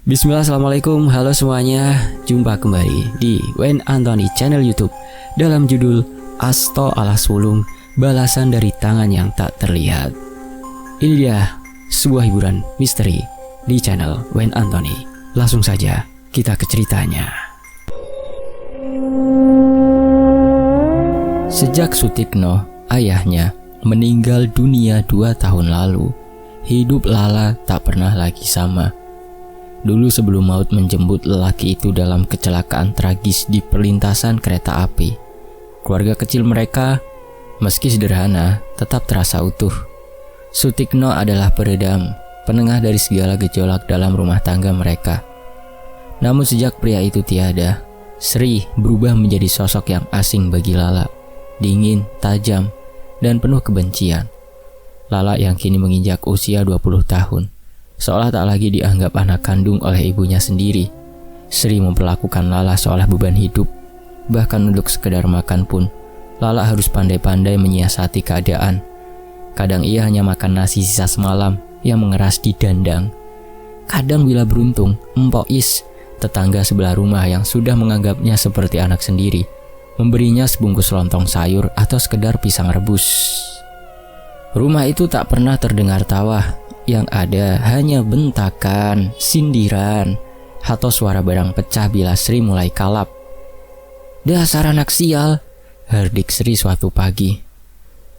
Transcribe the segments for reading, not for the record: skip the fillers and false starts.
Bismillah, assalamualaikum, halo semuanya. Jumpa kembali di Wayne Anthony channel YouTube dalam judul Asto Alas Wulung, balasan dari tangan yang tak terlihat. Ini dia sebuah hiburan misteri di channel Wayne Anthony. Langsung saja kita ke ceritanya. Sejak Sutikno, ayahnya, meninggal dunia 2 tahun lalu, hidup Lala tak pernah lagi sama. Dulu sebelum maut menjemput lelaki itu dalam kecelakaan tragis di perlintasan kereta api, keluarga kecil mereka, meski sederhana, tetap terasa utuh. Sutikno adalah peredam, penengah dari segala gejolak dalam rumah tangga mereka. Namun sejak pria itu tiada, Sri berubah menjadi sosok yang asing bagi Lala, dingin, tajam, dan penuh kebencian. Lala yang kini menginjak usia 20 tahun, seolah tak lagi dianggap anak kandung oleh ibunya sendiri. Sri memperlakukan Lala seolah beban hidup. Bahkan untuk sekedar makan pun, Lala harus pandai-pandai menyiasati keadaan. Kadang ia hanya makan nasi sisa semalam yang mengeras di dandang. Kadang bila beruntung, Mpok Is, tetangga sebelah rumah yang sudah menganggapnya seperti anak sendiri, memberinya sebungkus lontong sayur atau sekedar pisang rebus. Rumah itu tak pernah terdengar tawa. Yang ada hanya bentakan, sindiran, atau suara barang pecah bila Sri mulai kalap. "Dasar anak sial," herdik Sri suatu pagi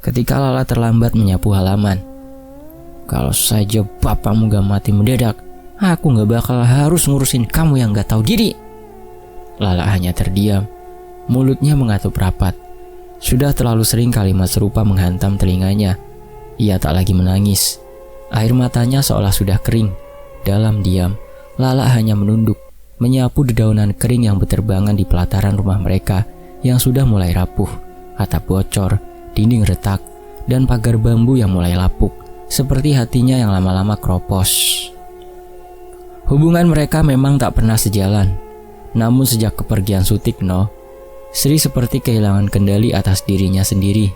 ketika Lala terlambat menyapu halaman. "Kalau saja bapakmu gak mati mendadak, aku gak bakal harus ngurusin kamu yang gak tahu diri." Lala hanya terdiam, mulutnya mengatup rapat. Sudah terlalu sering kalimat serupa menghantam telinganya. Ia tak lagi menangis. Air matanya seolah sudah kering. Dalam diam, Lala hanya menunduk, menyapu dedaunan kering yang berterbangan di pelataran rumah mereka yang sudah mulai rapuh, atap bocor, dinding retak, dan pagar bambu yang mulai lapuk, seperti hatinya yang lama-lama kropos. Hubungan mereka memang tak pernah sejalan. Namun sejak kepergian Sutikno, Sri seperti kehilangan kendali atas dirinya sendiri.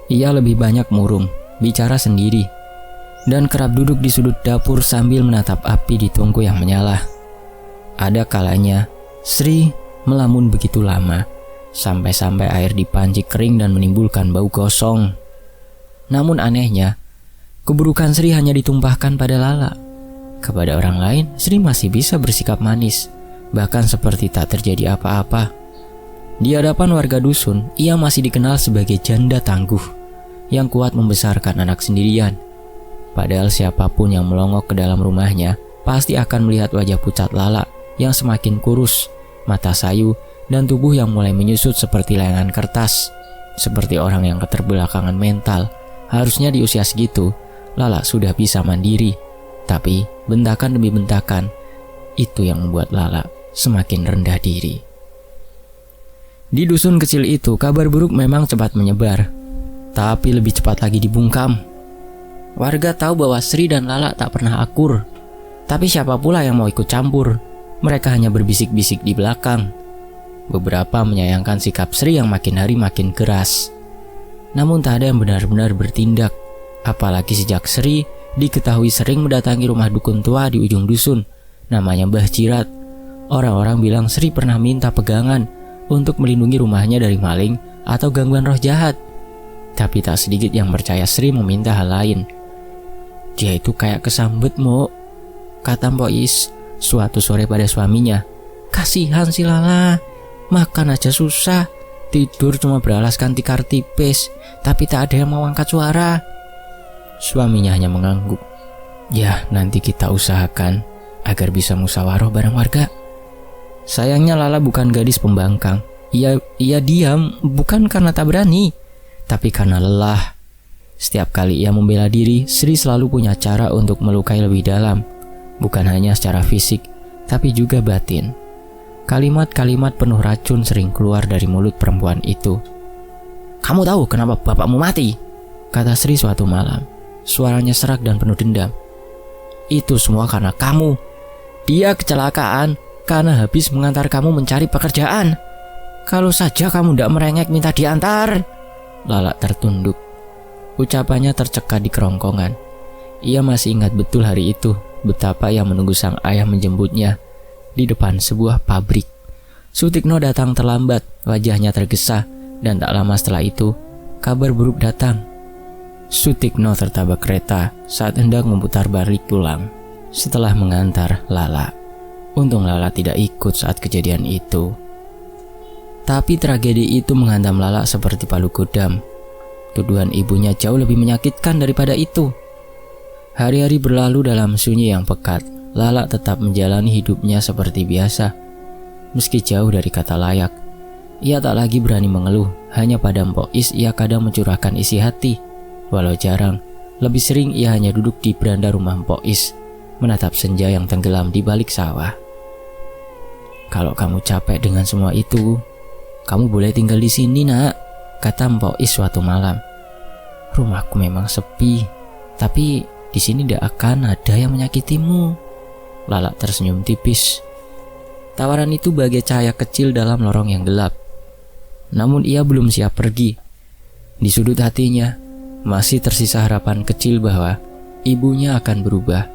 Ia lebih banyak murung, bicara sendiri, dan kerap duduk di sudut dapur sambil menatap api di tungku yang menyala. Ada kalanya Sri melamun begitu lama, sampai-sampai air di panci kering dan menimbulkan bau gosong. Namun anehnya, keburukan Sri hanya ditumpahkan pada Lala. Kepada orang lain, Sri masih bisa bersikap manis, bahkan seperti tak terjadi apa-apa. Di hadapan warga dusun, ia masih dikenal sebagai janda tangguh, yang kuat membesarkan anak sendirian. Padahal siapapun yang melongok ke dalam rumahnya pasti akan melihat wajah pucat Lala yang semakin kurus, mata sayu, dan tubuh yang mulai menyusut seperti layangan kertas. Seperti orang yang keterbelakangan mental. Harusnya di usia segitu, Lala sudah bisa mandiri. Tapi bentakan demi bentakan, itu yang membuat Lala semakin rendah diri. Di dusun kecil itu, kabar buruk memang cepat menyebar, tapi lebih cepat lagi dibungkam. Warga tahu bahwa Sri dan Lala tak pernah akur, tapi siapa pula yang mau ikut campur? Mereka hanya berbisik-bisik di belakang. Beberapa menyayangkan sikap Sri yang makin hari makin keras. Namun tak ada yang benar-benar bertindak, apalagi sejak Sri diketahui sering mendatangi rumah dukun tua di ujung dusun, namanya Mbah Jirat. Orang-orang bilang Sri pernah minta pegangan untuk melindungi rumahnya dari maling atau gangguan roh jahat. Tapi tak sedikit yang percaya Sri meminta hal lain. "Dia itu kayak kesambet, Mo," kata Mpok Is suatu sore pada suaminya. "Kasihan si Lala, makan aja susah, tidur cuma beralaskan tikar tipis, tapi tak ada yang mau angkat suara." Suaminya hanya mengangguk. "Ya, nanti kita usahakan agar bisa musyawarah bareng warga." Sayangnya Lala bukan gadis pembangkang. Ia diam bukan karena tak berani, tapi karena lelah. Setiap kali ia membela diri, Sri selalu punya cara untuk melukai lebih dalam, bukan hanya secara fisik, tapi juga batin. Kalimat-kalimat penuh racun sering keluar dari mulut perempuan itu. "Kamu tahu kenapa bapakmu mati?" kata Sri suatu malam. Suaranya serak dan penuh dendam. "Itu semua karena kamu. Dia kecelakaan karena habis mengantar kamu mencari pekerjaan. Kalau saja kamu tidak merengek minta diantar." Lala tertunduk. Ucapannya tercekat di kerongkongan. Ia masih ingat betul hari itu, betapa ia menunggu sang ayah menjemputnya di depan sebuah pabrik. Sutikno datang terlambat, wajahnya tergesa, dan tak lama setelah itu, kabar buruk datang. Sutikno tertabrak kereta saat hendak memutar balik pulang setelah mengantar Lala. Untung Lala tidak ikut saat kejadian itu. Tapi tragedi itu menghantam Lala seperti palu godam. Tuduhan ibunya jauh lebih menyakitkan daripada itu. Hari-hari berlalu dalam sunyi yang pekat. Lala tetap menjalani hidupnya seperti biasa. Meski jauh dari kata layak, ia tak lagi berani mengeluh. Hanya pada Mpok Is ia kadang mencurahkan isi hati. Walau jarang, lebih sering ia hanya duduk di beranda rumah Mpok Is, menatap senja yang tenggelam di balik sawah. "Kalau kamu capek dengan semua itu, kamu boleh tinggal di sini, Nak," kata Mpok Is suatu malam. "Rumahku memang sepi, tapi di sini tidak akan ada yang menyakitimu." Lala tersenyum tipis. Tawaran itu bagai cahaya kecil dalam lorong yang gelap. Namun ia belum siap pergi. Di sudut hatinya masih tersisa harapan kecil bahwa ibunya akan berubah,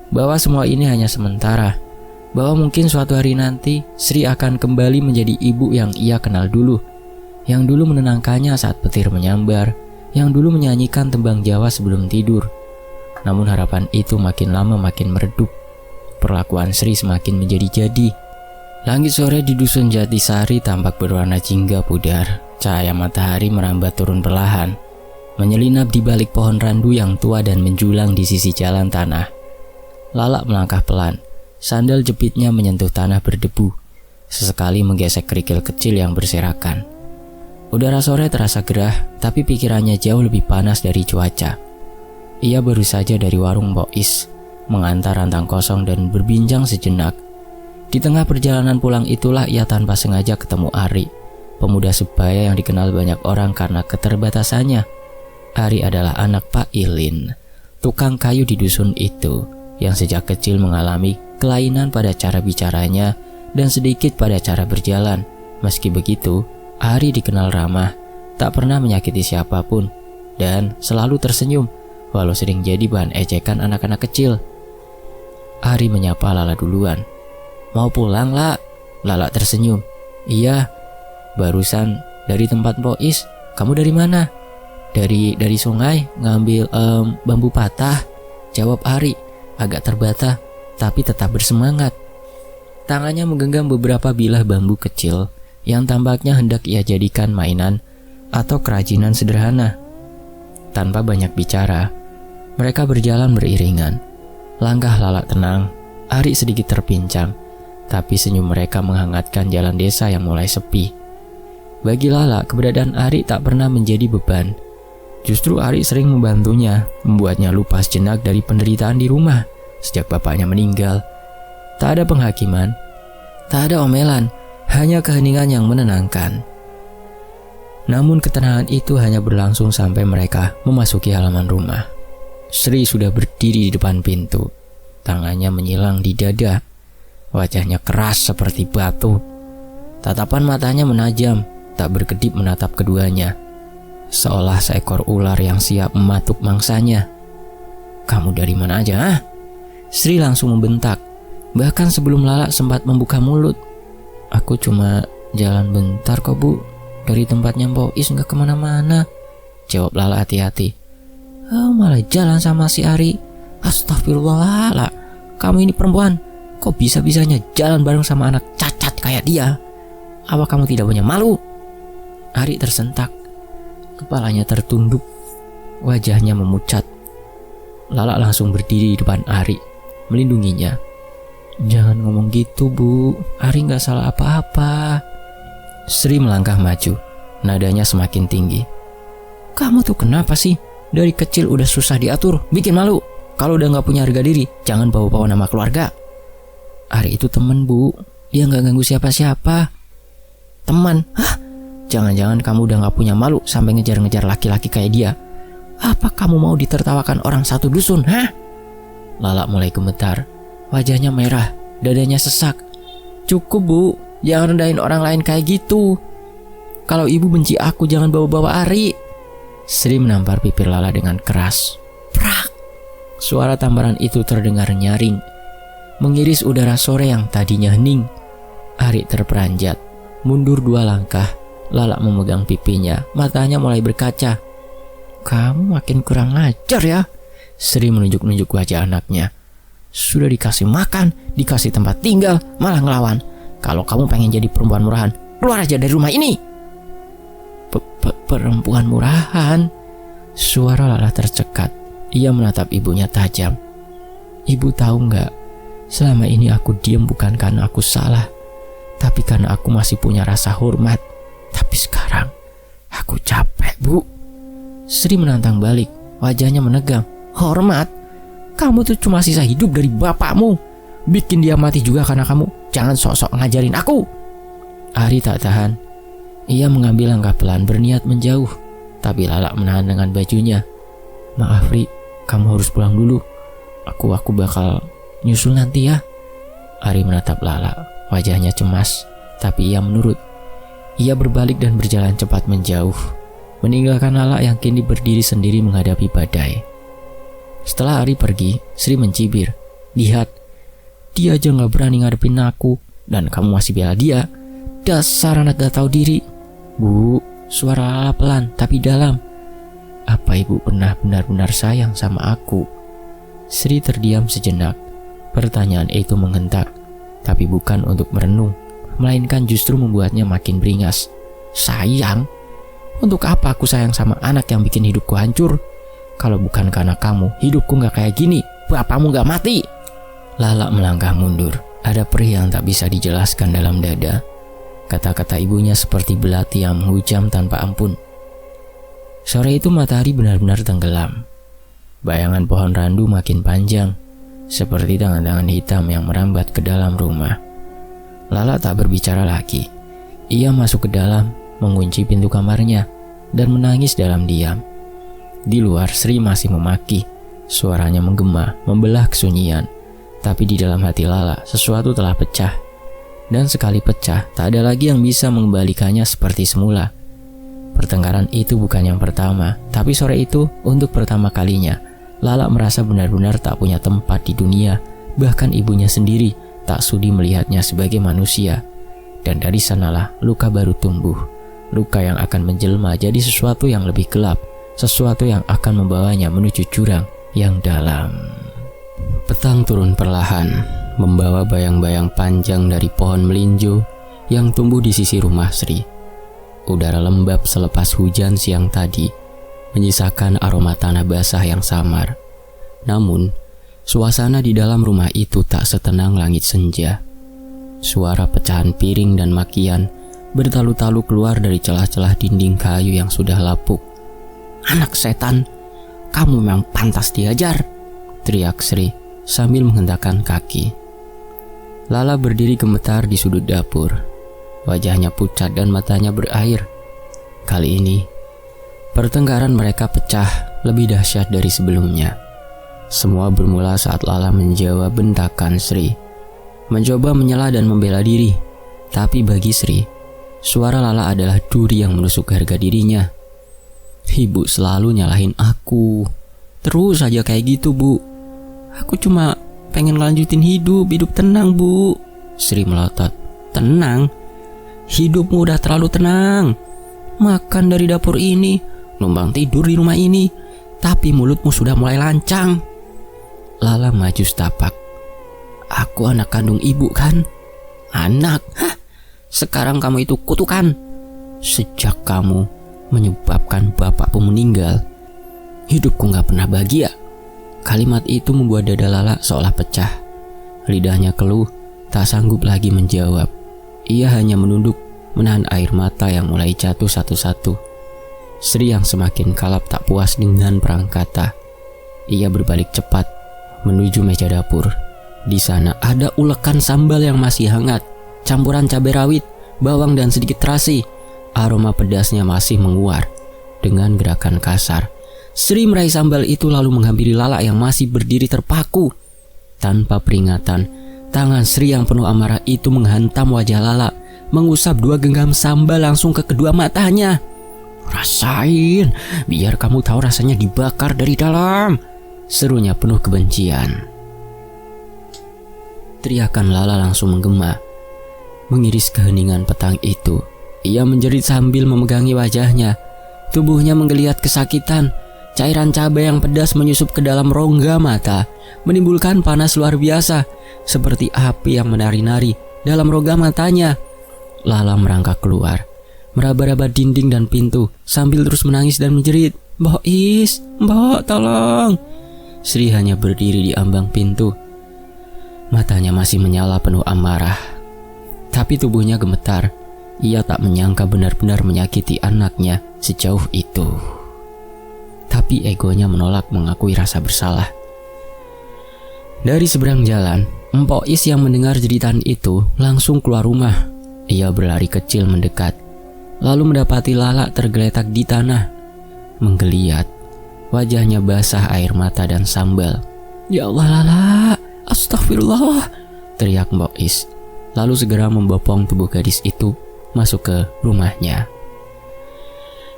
bahwa semua ini hanya sementara, bahwa mungkin suatu hari nanti Sri akan kembali menjadi ibu yang ia kenal dulu, yang dulu menenangkannya saat petir menyambar, yang dulu menyanyikan tembang Jawa sebelum tidur. Namun harapan itu makin lama makin meredup. Perlakuan Sri semakin menjadi-jadi. Langit sore di dusun Jatisari tampak berwarna jingga pudar. Cahaya matahari merambat turun perlahan, menyelinap di balik pohon randu yang tua dan menjulang di sisi jalan tanah. Lala melangkah pelan. Sandal jepitnya menyentuh tanah berdebu, sesekali menggesek kerikil kecil yang berserakan. Udara sore terasa gerah, tapi pikirannya jauh lebih panas dari cuaca. Ia baru saja dari warung Mpok Is, mengantar rantang kosong dan berbincang sejenak. Di tengah perjalanan pulang itulah ia tanpa sengaja ketemu Ari, pemuda sebaya yang dikenal banyak orang karena keterbatasannya. Ari adalah anak Pak Ilin, tukang kayu di dusun itu, yang sejak kecil mengalami kelainan pada cara bicaranya dan sedikit pada cara berjalan. Meski begitu, Ari dikenal ramah, tak pernah menyakiti siapapun, dan selalu tersenyum, walau sering jadi bahan ejekan anak-anak kecil. Ari menyapa Lala duluan. "Mau pulang, La?" Lala tersenyum. "Iya, barusan dari tempat Mpok Is. Kamu dari mana?" Dari sungai ngambil bambu patah," jawab Ari, agak terbata tapi tetap bersemangat. Tangannya menggenggam beberapa bilah bambu kecil yang tampaknya hendak ia jadikan mainan atau kerajinan sederhana. Tanpa banyak bicara, mereka berjalan beriringan. Langkah Lala tenang, Ari sedikit terpincang, tapi senyum mereka menghangatkan jalan desa yang mulai sepi. Bagi Lala, keberadaan Ari tak pernah menjadi beban. Justru Ari sering membantunya, membuatnya lupa sejenak dari penderitaan di rumah sejak bapaknya meninggal. Tak ada penghakiman, tak ada omelan, hanya keheningan yang menenangkan. Namun ketenangan itu hanya berlangsung sampai mereka memasuki halaman rumah. Sri sudah berdiri di depan pintu, tangannya menyilang di dada, wajahnya keras seperti batu. Tatapan matanya menajam, tak berkedip menatap keduanya, seolah seekor ular yang siap mematuk mangsanya. "Kamu dari mana aja, ah?" Sri langsung membentak, bahkan sebelum Lala sempat membuka mulut. "Aku cuma jalan bentar kok, Bu. Dari tempatnya Mpok Is nggak kemana-mana," jawab Lala hati-hati. "Oh, malah jalan sama si Ari. Astagfirullah, Lala. Kamu ini perempuan, kok bisa-bisanya jalan bareng sama anak cacat kayak dia? Apa kamu tidak punya malu?" Ari tersentak, kepalanya tertunduk, wajahnya memucat. Lala langsung berdiri di depan Ari, melindunginya. "Jangan ngomong gitu, Bu. Ari nggak salah apa-apa." Sri melangkah maju, nadanya semakin tinggi. "Kamu tuh kenapa sih? Dari kecil udah susah diatur, bikin malu. Kalau udah gak punya harga diri, jangan bawa-bawa nama keluarga." "Ari itu temen, Bu. Dia gak ganggu siapa-siapa." "Teman? Hah? Jangan-jangan kamu udah gak punya malu sampai ngejar-ngejar laki-laki kayak dia. Apa kamu mau ditertawakan orang satu dusun, hah?" Lala mulai gemetar, wajahnya merah, dadanya sesak. "Cukup, Bu. Jangan rendahin orang lain kayak gitu. Kalau ibu benci aku, jangan bawa-bawa Ari." Sri menampar bibir Lala dengan keras. Prak! Suara tamparan itu terdengar nyaring, mengiris udara sore yang tadinya hening. Ari terperanjat, mundur 2 langkah. Lala memegang pipinya, matanya mulai berkaca. "Kamu makin kurang ajar ya." Sri menunjuk-nunjuk wajah anaknya. "Sudah dikasih makan, dikasih tempat tinggal, malah ngelawan. Kalau kamu pengen jadi perempuan murahan, keluar aja dari rumah ini." Perempuan murahan? Suara Lala tercekat. Ia menatap ibunya tajam. "Ibu tahu nggak, selama ini aku diam bukan karena aku salah, tapi karena aku masih punya rasa hormat. Tapi sekarang aku capek, Bu." Sri menantang balik, wajahnya menegang. "Hormat? Kamu tuh cuma sisa hidup dari bapakmu. Bikin dia mati juga karena kamu. Jangan sok-sok ngajarin aku." Ari tak tahan. Ia mengambil langkah pelan berniat menjauh, tapi Lala menahan dengan bajunya. "Maaf Ri, kamu harus pulang dulu. Aku bakal nyusul nanti ya." Ari menatap Lala, wajahnya cemas, tapi ia menurut. Ia berbalik dan berjalan cepat menjauh, meninggalkan Lala yang kini berdiri sendiri menghadapi badai. Setelah Ari pergi, Sri mencibir. "Lihat, dia aja gak berani ngadepin aku, dan kamu masih bela dia. Dasar anak gak tahu diri." "Bu," suara Lala pelan tapi dalam. "Apa ibu pernah benar-benar sayang sama aku?" Sri terdiam sejenak. Pertanyaan itu menghentak, tapi bukan untuk merenung, melainkan justru membuatnya makin beringas. "Sayang? Untuk apa aku sayang sama anak yang bikin hidupku hancur? Kalau bukan karena kamu, hidupku gak kayak gini. Bapakmu gak mati." Lala melangkah mundur. Ada perih yang tak bisa dijelaskan dalam dada. Kata-kata ibunya seperti belati yang menghujam tanpa ampun. Sore itu matahari benar-benar tenggelam. Bayangan pohon randu makin panjang, seperti tangan-tangan hitam yang merambat ke dalam rumah. Lala tak berbicara lagi. Ia masuk ke dalam, mengunci pintu kamarnya, dan menangis dalam diam. Di luar Sri masih memaki. Suaranya menggema, membelah kesunyian. Tapi di dalam hati Lala, sesuatu telah pecah. Dan sekali pecah, tak ada lagi yang bisa mengembalikannya seperti semula. Pertengkaran itu bukan yang pertama, tapi sore itu untuk pertama kalinya Lala merasa benar-benar tak punya tempat di dunia. Bahkan ibunya sendiri tak sudi melihatnya sebagai manusia. Dan dari sanalah luka baru tumbuh. Luka yang akan menjelma jadi sesuatu yang lebih gelap, sesuatu yang akan membawanya menuju jurang yang dalam. Petang turun perlahan, membawa bayang-bayang panjang dari pohon melinjo yang tumbuh di sisi rumah Sri. Udara lembab selepas hujan siang tadi menyisakan aroma tanah basah yang samar. Namun, suasana di dalam rumah itu tak setenang langit senja. Suara pecahan piring dan makian bertalu-talu keluar dari celah-celah dinding kayu yang sudah lapuk. "Anak setan, kamu memang pantas diajar," teriak Sri sambil menghentakkan kaki. Lala berdiri gemetar di sudut dapur. Wajahnya pucat dan matanya berair. Kali ini, pertengkaran mereka pecah lebih dahsyat dari sebelumnya. Semua bermula saat Lala menjawab bentakan Sri. Mencoba menyela dan membela diri. Tapi bagi Sri, suara Lala adalah duri yang menusuk harga dirinya. "Ibu selalu nyalahin aku. Terus aja kayak gitu, Bu. Aku cuma pengen lanjutin hidup tenang, Bu." Sri melotot. "Tenang? Hidupmu udah terlalu tenang. Makan dari dapur ini, numpang tidur di rumah ini, tapi mulutmu sudah mulai lancang." Lala maju setapak. "Aku anak kandung ibu kan?" "Anak? Hah? Sekarang kamu itu kutukan. Sejak kamu menyebabkan bapakku meninggal, hidupku gak pernah bahagia." Kalimat itu membuat dada Lala seolah pecah. Lidahnya keluh, tak sanggup lagi menjawab. Ia hanya menunduk, menahan air mata yang mulai jatuh satu-satu. Sri yang semakin kalap tak puas dengan perang kata. Ia berbalik cepat menuju meja dapur. Di sana ada ulekan sambal yang masih hangat, campuran cabai rawit, bawang dan sedikit terasi. Aroma pedasnya masih menguar. Dengan gerakan kasar, Sri meraih sambal itu lalu menghampiri Lala yang masih berdiri terpaku. Tanpa peringatan, tangan Sri yang penuh amarah itu menghantam wajah Lala, mengusap 2 genggam sambal langsung ke kedua matanya. "Rasain, biar kamu tahu rasanya dibakar dari dalam." serunya penuh kebencian. Teriakan Lala langsung menggema, mengiris keheningan petang itu. Ia menjerit sambil memegangi wajahnya. Tubuhnya menggeliat kesakitan. Cairan cabai yang pedas menyusup ke dalam rongga mata, menimbulkan panas luar biasa, seperti api yang menari-nari dalam rongga matanya. Lala merangkak keluar, meraba-raba dinding dan pintu, sambil terus menangis dan menjerit, "Mbok Is, Mbok, tolong!" Sri hanya berdiri di ambang pintu. Matanya masih menyala penuh amarah, tapi tubuhnya gemetar. Ia tak menyangka benar-benar menyakiti anaknya sejauh itu. Tapi egonya menolak mengakui rasa bersalah. Dari seberang jalan, Mpok Is yang mendengar jeritan itu langsung keluar rumah. Ia berlari kecil mendekat, lalu mendapati Lala tergeletak di tanah, menggeliat. Wajahnya basah air mata dan sambal. "Ya Allah Lala, astagfirullah," teriak Mbok Is, lalu segera membopong tubuh gadis itu masuk ke rumahnya.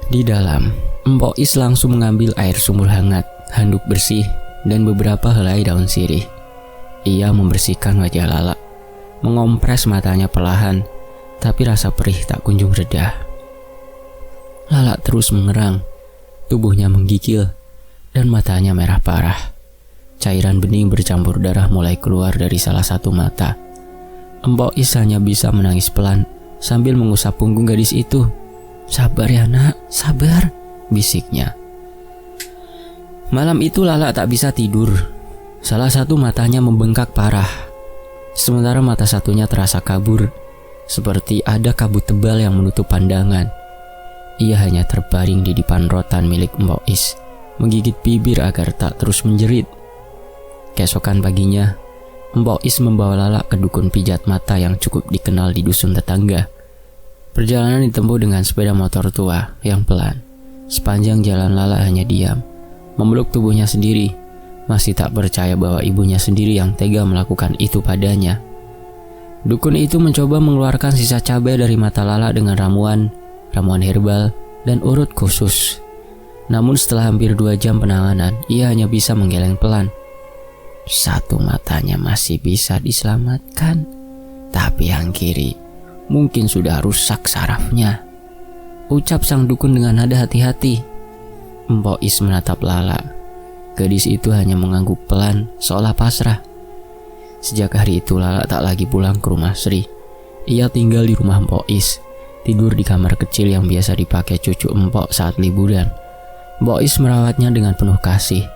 Di dalam, Mpok Is langsung mengambil air sumur hangat, handuk bersih, dan beberapa helai daun sirih. Ia membersihkan wajah Lala, mengompres matanya perlahan, tapi rasa perih tak kunjung reda. Lala terus mengerang, tubuhnya menggigil, dan matanya merah parah. Cairan bening bercampur darah mulai keluar dari salah satu mata. Mpok Is hanya bisa menangis pelan sambil mengusap punggung gadis itu. "Sabar ya nak, sabar," bisiknya. Malam itu Lala tak bisa tidur. Salah satu matanya membengkak parah, sementara mata satunya terasa kabur, seperti ada kabut tebal yang menutup pandangan. Ia hanya terbaring di depan rotan milik Mbok Is, menggigit bibir agar tak terus menjerit. Keesokan paginya, Mbok Is membawa Lala ke dukun pijat mata yang cukup dikenal di dusun tetangga. Perjalanan ditempuh dengan sepeda motor tua yang pelan. Sepanjang jalan Lala hanya diam, memeluk tubuhnya sendiri, masih tak percaya bahwa ibunya sendiri yang tega melakukan itu padanya. Dukun itu mencoba mengeluarkan sisa cabai dari mata Lala dengan ramuan herbal, dan urut khusus. Namun setelah hampir 2 jam penanganan, ia hanya bisa menggeleng pelan. Satu matanya masih bisa diselamatkan, tapi yang kiri mungkin sudah rusak sarafnya, ucap sang dukun dengan nada hati-hati. Mpok Is menatap Lala. Gadis itu hanya mengangguk pelan, seolah pasrah. Sejak hari itu Lala tak lagi pulang ke rumah Sri. Ia tinggal di rumah Mpok Is, tidur di kamar kecil yang biasa dipakai cucu Mpok saat liburan. Mpok Is merawatnya dengan penuh kasih,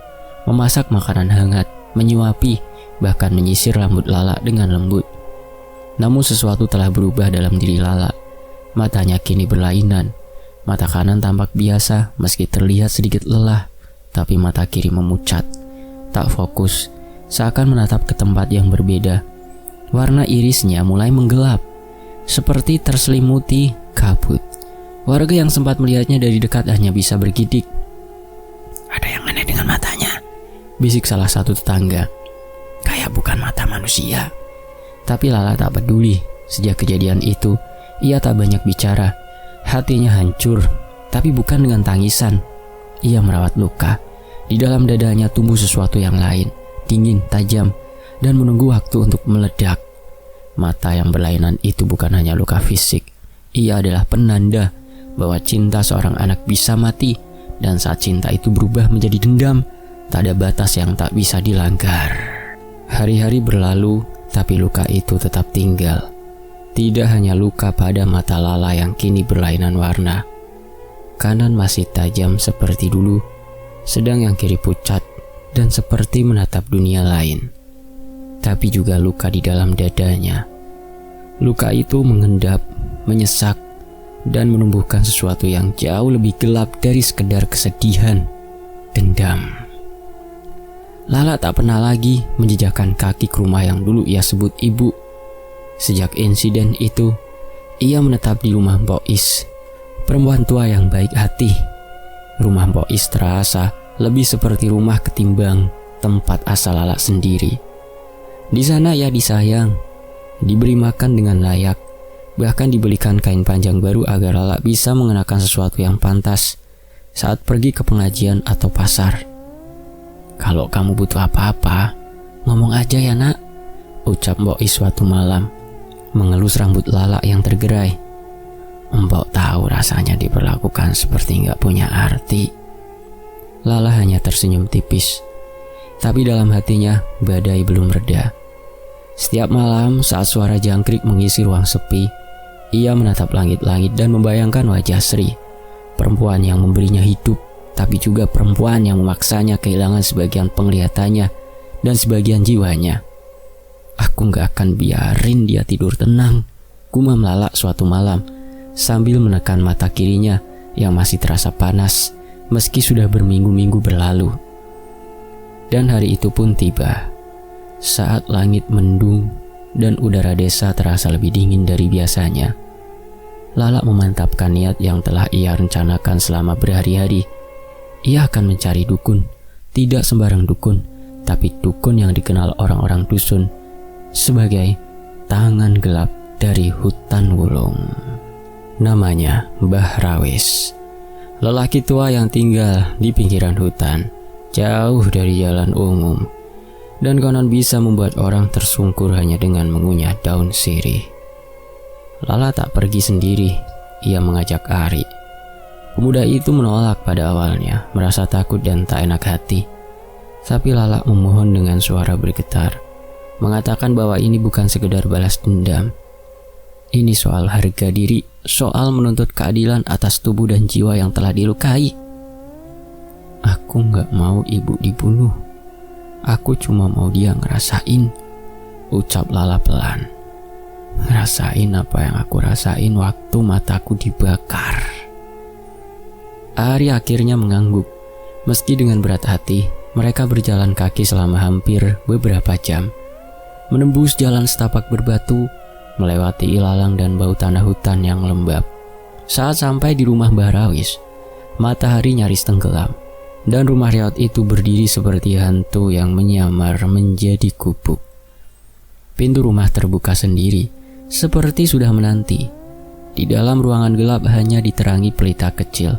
memasak makanan hangat, menyuapi, bahkan menyisir rambut Lala dengan lembut. Namun sesuatu telah berubah dalam diri Lala. Matanya kini berlainan. Mata kanan tampak biasa meski terlihat sedikit lelah, tapi mata kiri memucat, tak fokus, seakan menatap ke tempat yang berbeda. Warna irisnya mulai menggelap, seperti terselimuti kabut. Warga yang sempat melihatnya dari dekat hanya bisa bergidik. "Ada yang aneh dengan matanya," bisik salah satu tetangga. "Kayak bukan mata manusia." Tapi Lala tak peduli. Sejak kejadian itu, ia tak banyak bicara. Hatinya hancur, tapi bukan dengan tangisan. Ia merawat luka. Di dalam dadanya tumbuh sesuatu yang lain, dingin, tajam, dan menunggu waktu untuk meledak. Mata yang berlainan itu bukan hanya luka fisik. Ia adalah penanda bahwa cinta seorang anak bisa mati, dan saat cinta itu berubah menjadi dendam, tak ada batas yang tak bisa dilanggar. Hari-hari berlalu, tapi luka itu tetap tinggal. Tidak hanya luka pada mata Lala yang kini berlainan warna. Kanan masih tajam seperti dulu, sedang yang kiri pucat dan seperti menatap dunia lain. Tapi juga luka di dalam dadanya. Luka itu mengendap, menyesak, dan menumbuhkan sesuatu yang jauh lebih gelap dari sekedar kesedihan, dendam. Lala tak pernah lagi menjejakkan kaki ke rumah yang dulu ia sebut ibu. Sejak insiden itu, ia menetap di rumah Mpok Is, perempuan tua yang baik hati. Rumah Mpok Is terasa lebih seperti rumah ketimbang tempat asal Lala sendiri. Di sana ia disayang, diberi makan dengan layak, bahkan dibelikan kain panjang baru agar Lala bisa mengenakan sesuatu yang pantas saat pergi ke pengajian atau pasar. Kalau kamu butuh apa-apa, ngomong aja ya nak, ucap Mbok I suatu malam, mengelus rambut Lala yang tergerai. Mbok tahu rasanya diperlakukan seperti gak punya arti. Lala hanya tersenyum tipis. Tapi dalam hatinya badai belum reda. Setiap malam saat suara jangkrik mengisi ruang sepi, ia menatap langit-langit dan membayangkan wajah Sri, perempuan yang memberinya hidup, tapi juga perempuan yang memaksanya kehilangan sebagian penglihatannya dan sebagian jiwanya. Aku gak akan biarin dia tidur tenang, gumam Lala suatu malam, sambil menekan mata kirinya yang masih terasa panas meski sudah berminggu-minggu berlalu. Dan hari itu pun tiba, saat langit mendung dan udara desa terasa lebih dingin dari biasanya. Lala memantapkan niat yang telah ia rencanakan selama berhari-hari. Ia akan mencari dukun, tidak sembarang dukun, tapi dukun yang dikenal orang-orang dusun sebagai tangan gelap dari hutan wulung. Namanya Mbah Rawis, lelaki tua yang tinggal di pinggiran hutan, jauh dari jalan umum, dan konon bisa membuat orang tersungkur hanya dengan mengunyah daun sirih. Lala tak pergi sendiri, ia mengajak Ari. Pemuda itu menolak pada awalnya, merasa takut dan tak enak hati. Tapi Lala memohon dengan suara bergetar, mengatakan bahwa ini bukan sekedar balas dendam. Ini soal harga diri, soal menuntut keadilan atas tubuh dan jiwa yang telah dilukai. Aku gak mau ibu dibunuh. Aku cuma mau dia ngerasain, ucap Lala pelan. Ngerasain apa yang aku rasain waktu mataku dibakar. Ari akhirnya mengangguk. Meski dengan berat hati, mereka berjalan kaki selama hampir beberapa jam, menembus jalan setapak berbatu, melewati ilalang dan bau tanah hutan yang lembab. Saat sampai di rumah Mbah Rawis, matahari nyaris tenggelam, dan rumah riat itu berdiri seperti hantu yang menyamar menjadi gubuk. Pintu rumah terbuka sendiri, seperti sudah menanti. Di dalam ruangan gelap hanya diterangi pelita kecil.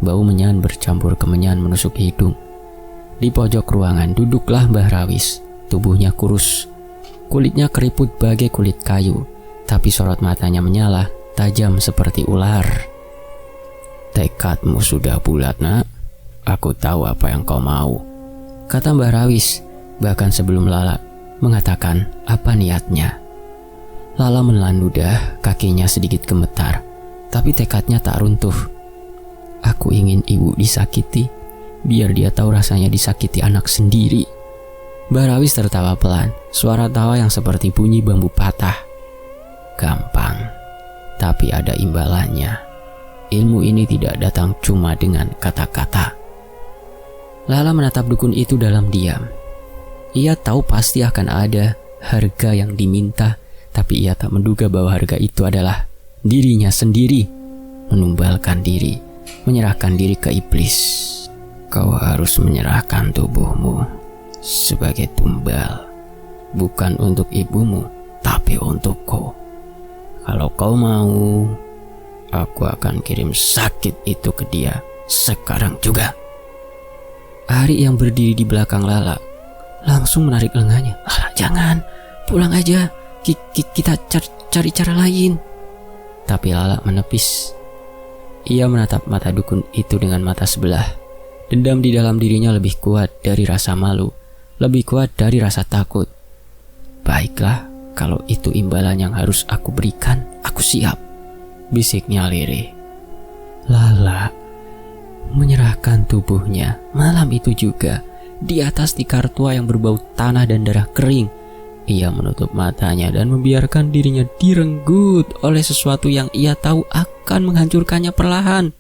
Bau menyan bercampur kemenyan menusuk hidung. Di pojok ruangan duduklah Mbah Rawis. Tubuhnya kurus, kulitnya keriput bagai kulit kayu, tapi sorot matanya menyala, tajam seperti ular. Tekadmu sudah bulat, nak. Aku tahu apa yang kau mau, kata Mbah Rawis, bahkan sebelum Lala mengatakan apa niatnya. Lala menelan ludah, kakinya sedikit gemetar, tapi tekadnya tak runtuh. Aku ingin ibu disakiti, biar dia tahu rasanya disakiti anak sendiri. Mbah Rawis tertawa pelan, suara tawa yang seperti bunyi bambu patah. Gampang, tapi ada imbalannya. Ilmu ini tidak datang cuma dengan kata-kata. Lala menatap dukun itu dalam diam. Ia tahu pasti akan ada harga yang diminta, tapi ia tak menduga bahwa harga itu adalah dirinya sendiri. Menumbalkan diri, menyerahkan diri ke iblis. Kau harus menyerahkan tubuhmu sebagai tumbal, bukan untuk ibumu, tapi untukku. Kalau kau mau, aku akan kirim sakit itu ke dia sekarang juga. Ari yang berdiri di belakang Lala langsung menarik lengannya. Lala, jangan, pulang aja. Kita cari cara lain. Tapi Lala menepis. Ia menatap mata dukun itu dengan mata sebelah. Dendam di dalam dirinya lebih kuat dari rasa malu, lebih kuat dari rasa takut. Baiklah, kalau itu imbalan yang harus aku berikan, aku siap, bisiknya lirih. Lala menyerahkan tubuhnya malam itu juga di atas tikar tua yang berbau tanah dan darah kering. Ia menutup matanya dan membiarkan dirinya direnggut oleh sesuatu yang ia tahu akan menghancurkannya perlahan.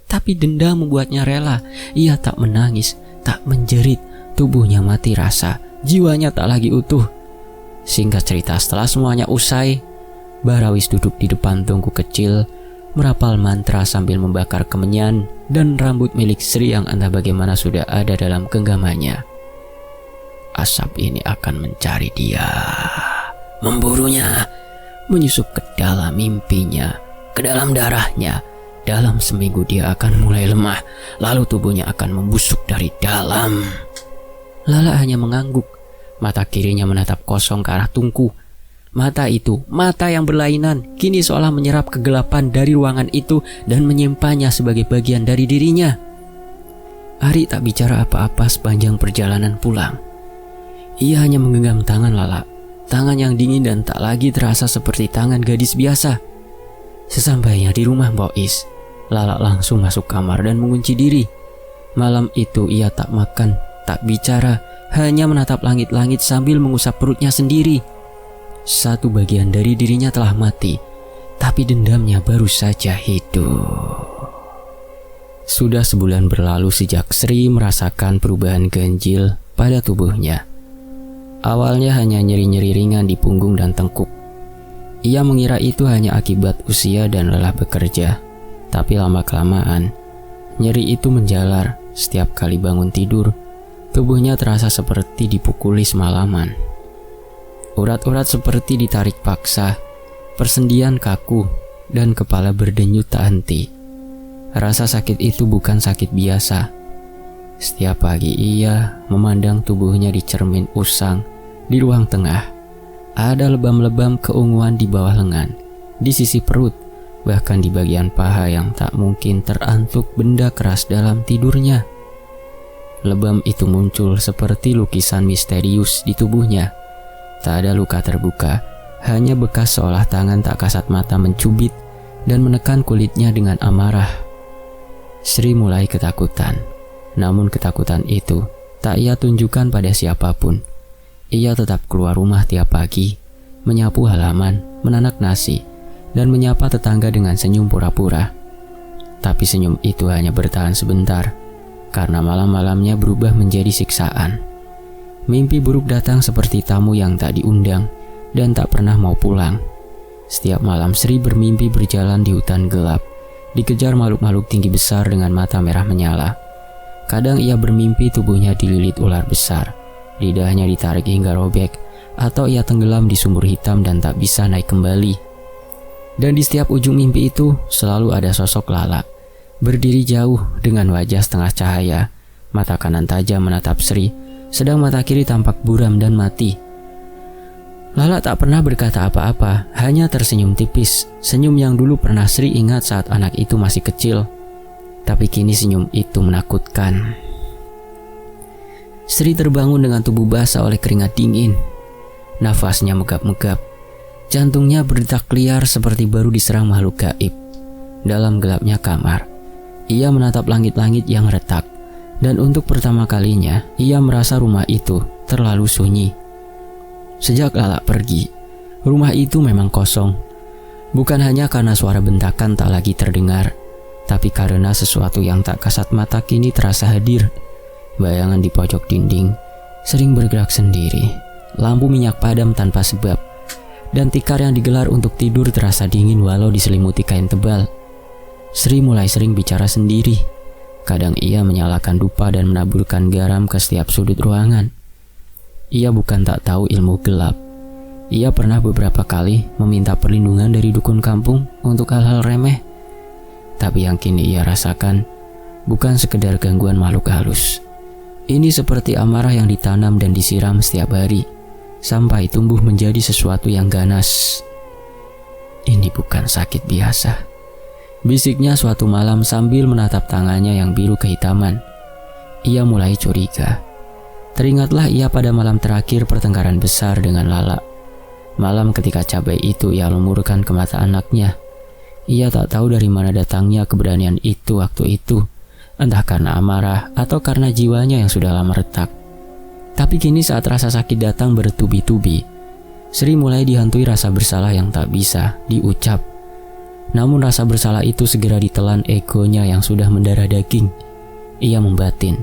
Tapi dendam membuatnya rela. Ia tak menangis, tak menjerit. Tubuhnya mati rasa, jiwanya tak lagi utuh. Singkat cerita, setelah semuanya usai, Mbah Rawis duduk di depan tungku kecil, merapal mantra sambil membakar kemenyan dan rambut milik Sri yang entah bagaimana sudah ada dalam genggamannya. Asap ini akan mencari dia, memburunya, menyusup ke dalam mimpinya, ke dalam darahnya. Dalam seminggu dia akan mulai lemah, lalu tubuhnya akan membusuk dari dalam. Lala hanya mengangguk. Mata kirinya menatap kosong ke arah tungku. Mata itu, mata yang berlainan, kini seolah menyerap kegelapan dari ruangan itu dan menyimpannya sebagai bagian dari dirinya. Ari tak bicara apa-apa sepanjang perjalanan pulang. Ia hanya menggenggam tangan Lala, tangan yang dingin dan tak lagi terasa seperti tangan gadis biasa. Sesampainya di rumah Mbok Is, Lala langsung masuk kamar dan mengunci diri. Malam itu ia tak makan, tak bicara, hanya menatap langit-langit sambil mengusap perutnya sendiri. Satu bagian dari dirinya telah mati, tapi dendamnya baru saja hidup. Sudah sebulan berlalu sejak Sri merasakan perubahan ganjil pada tubuhnya. Awalnya hanya nyeri-nyeri ringan di punggung dan tengkuk. Ia mengira itu hanya akibat usia dan lelah bekerja, tapi lama-kelamaan nyeri itu menjalar. Setiap kali bangun tidur, tubuhnya terasa seperti dipukuli semalaman. Urat-urat seperti ditarik paksa, persendian kaku, dan kepala berdenyut tak henti. Rasa sakit itu bukan sakit biasa. Setiap pagi ia memandang tubuhnya di cermin usang di ruang tengah. Ada lebam-lebam keunguan di bawah lengan, di sisi perut, bahkan di bagian paha yang tak mungkin terantuk benda keras dalam tidurnya. Lebam itu muncul seperti lukisan misterius di tubuhnya. Tak ada luka terbuka, hanya bekas seolah tangan tak kasat mata mencubit dan menekan kulitnya dengan amarah. Sri mulai ketakutan, namun ketakutan itu tak ia tunjukkan pada siapapun. Ia tetap keluar rumah tiap pagi, menyapu halaman, menanak nasi, dan menyapa tetangga dengan senyum pura-pura. Tapi senyum itu hanya bertahan sebentar, karena malam-malamnya berubah menjadi siksaan. Mimpi buruk datang seperti tamu yang tak diundang dan tak pernah mau pulang. Setiap malam Sri bermimpi berjalan di hutan gelap, dikejar makhluk-makhluk tinggi besar dengan mata merah menyala. Kadang ia bermimpi tubuhnya dililit ular besar, lidahnya ditarik hingga robek, atau ia tenggelam di sumur hitam dan tak bisa naik kembali. Dan di setiap ujung mimpi itu selalu ada sosok Lala, berdiri jauh dengan wajah setengah cahaya, mata kanan tajam menatap Sri, sedang mata kiri tampak buram dan mati. Lala tak pernah berkata apa-apa, hanya tersenyum tipis, senyum yang dulu pernah Sri ingat saat anak itu masih kecil. Tapi kini senyum itu menakutkan. Sri terbangun dengan tubuh basah oleh keringat dingin. Nafasnya megap-megap. Jantungnya berdetak liar seperti baru diserang makhluk gaib. Dalam gelapnya kamar, ia menatap langit-langit yang retak. Dan untuk pertama kalinya, ia merasa rumah itu terlalu sunyi. Sejak Lala pergi, rumah itu memang kosong. Bukan hanya karena suara bentakan tak lagi terdengar, tapi karena sesuatu yang tak kasat mata kini terasa hadir. Bayangan di pojok dinding sering bergerak sendiri. Lampu minyak padam tanpa sebab. Dan tikar yang digelar untuk tidur terasa dingin walau diselimuti kain tebal. Sri mulai sering bicara sendiri. Kadang ia menyalakan dupa dan menaburkan garam ke setiap sudut ruangan. Ia bukan tak tahu ilmu gelap. Ia pernah beberapa kali meminta perlindungan dari dukun kampung untuk hal-hal remeh. Tapi yang kini ia rasakan bukan sekedar gangguan makhluk halus. Ini seperti amarah yang ditanam dan disiram setiap hari, sampai tumbuh menjadi sesuatu yang ganas. Ini bukan sakit biasa, bisiknya suatu malam sambil menatap tangannya yang biru kehitaman. Ia mulai curiga. Teringatlah ia pada malam terakhir pertengkaran besar dengan Lala. Malam ketika cabai itu ia lumurkan ke mata anaknya. Ia tak tahu dari mana datangnya keberanian itu waktu itu. Entah karena amarah atau karena jiwanya yang sudah lama retak. Tapi kini saat rasa sakit datang bertubi-tubi, Sri mulai dihantui rasa bersalah yang tak bisa diucap. Namun rasa bersalah itu segera ditelan egonya yang sudah mendarah daging. Ia membatin,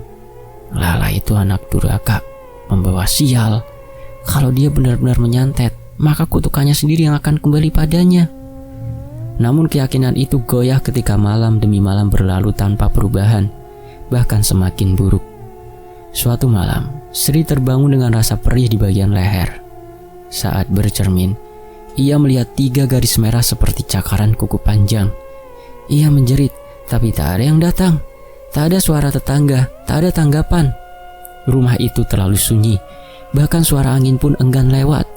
Lala itu anak durhaka, membawa sial. Kalau dia benar-benar menyantet, maka kutukannya sendiri yang akan kembali padanya. Namun keyakinan itu goyah ketika malam demi malam berlalu tanpa perubahan, bahkan semakin buruk. Suatu malam, Sri terbangun dengan rasa perih di bagian leher. Saat bercermin, ia melihat 3 garis merah seperti cakaran kuku panjang. Ia menjerit, tapi tak ada yang datang. Tak ada suara tetangga, tak ada tanggapan. Rumah itu terlalu sunyi, bahkan suara angin pun enggan lewat.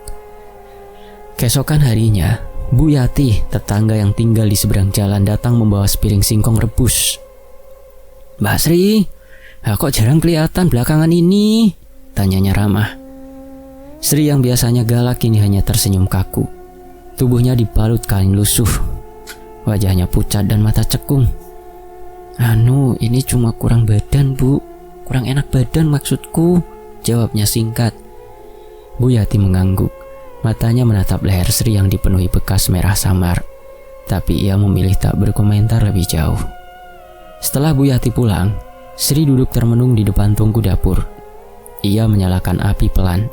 Keesokan harinya, Bu Yati, tetangga yang tinggal di seberang jalan, datang membawa sepiring singkong rebus. "Mbak Sri, kok jarang kelihatan belakangan ini?" tanyanya ramah. Sri yang biasanya galak kini hanya tersenyum kaku. Tubuhnya dibalut kain lusuh. Wajahnya pucat dan mata cekung. Ini cuma kurang badan, Bu. Kurang enak badan maksudku," jawabnya singkat. Bu Yati mengangguk. Matanya menatap leher Sri yang dipenuhi bekas merah samar. Tapi ia memilih tak berkomentar lebih jauh. Setelah Bu Yati pulang, Sri duduk termenung di depan tungku dapur. Ia menyalakan api pelan,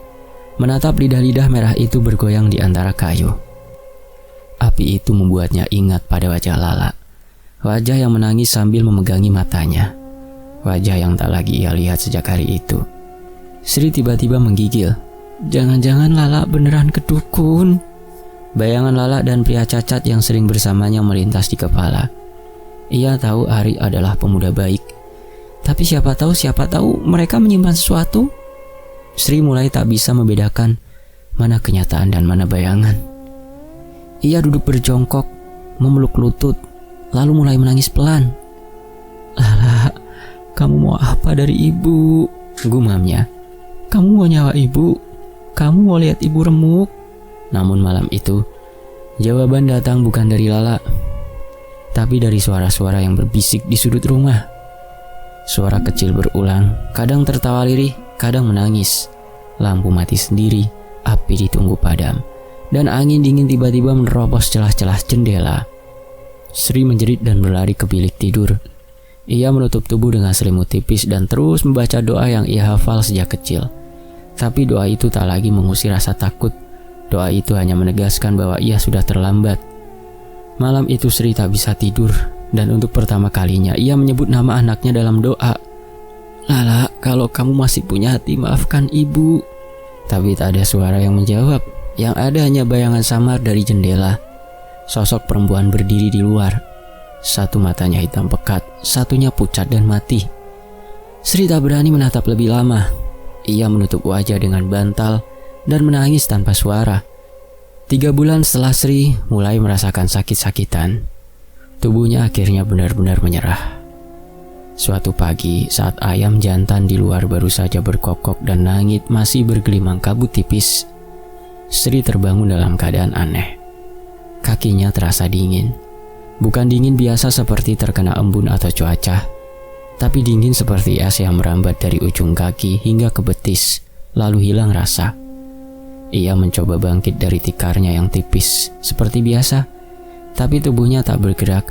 menatap lidah-lidah merah itu bergoyang di antara kayu. Api itu membuatnya ingat pada wajah Lala. Wajah yang menangis sambil memegangi matanya. Wajah yang tak lagi ia lihat sejak hari itu. Sri tiba-tiba menggigil. Jangan-jangan Lala beneran kedukun. Bayangan Lala dan pria cacat yang sering bersamanya melintas di kepala. Ia tahu Ari adalah pemuda baik. Tapi siapa tahu mereka menyimpan sesuatu. Sri mulai tak bisa membedakan mana kenyataan dan mana bayangan. Ia duduk berjongkok, memeluk lutut, lalu mulai menangis pelan. "Lala, kamu mau apa dari ibu?" gumamnya. "Kamu mau nyawa ibu? Kamu mau lihat ibu remuk?" Namun malam itu, jawaban datang bukan dari Lala, tapi dari suara-suara yang berbisik di sudut rumah. Suara kecil berulang, kadang tertawa lirih, kadang menangis. Lampu mati sendiri, api di tungku padam, dan angin dingin tiba-tiba menerobos celah-celah jendela. Sri menjerit dan berlari ke bilik tidur. Ia menutup tubuh dengan selimut tipis dan terus membaca doa yang ia hafal sejak kecil. Tapi doa itu tak lagi mengusir rasa takut. Doa itu hanya menegaskan bahwa ia sudah terlambat. Malam itu Sri tak bisa tidur, dan untuk pertama kalinya ia menyebut nama anaknya dalam doa. "Lala, kalau kamu masih punya hati, maafkan ibu." Tapi tak ada suara yang menjawab. Yang ada hanya bayangan samar dari jendela. Sosok perempuan berdiri di luar. Satu matanya hitam pekat, satunya pucat dan mati. Sri tak berani menatap lebih lama. Ia menutup wajah dengan bantal dan menangis tanpa suara. 3 bulan setelah Sri mulai merasakan sakit-sakitan, tubuhnya akhirnya benar-benar menyerah. Suatu pagi saat ayam jantan di luar baru saja berkokok dan langit masih bergelimang kabut tipis, Sri terbangun dalam keadaan aneh. Kakinya terasa dingin. Bukan dingin biasa seperti terkena embun atau cuaca, tapi dingin seperti es yang merambat dari ujung kaki hingga ke betis, lalu hilang rasa. Ia mencoba bangkit dari tikarnya yang tipis, seperti biasa, tapi tubuhnya tak bergerak.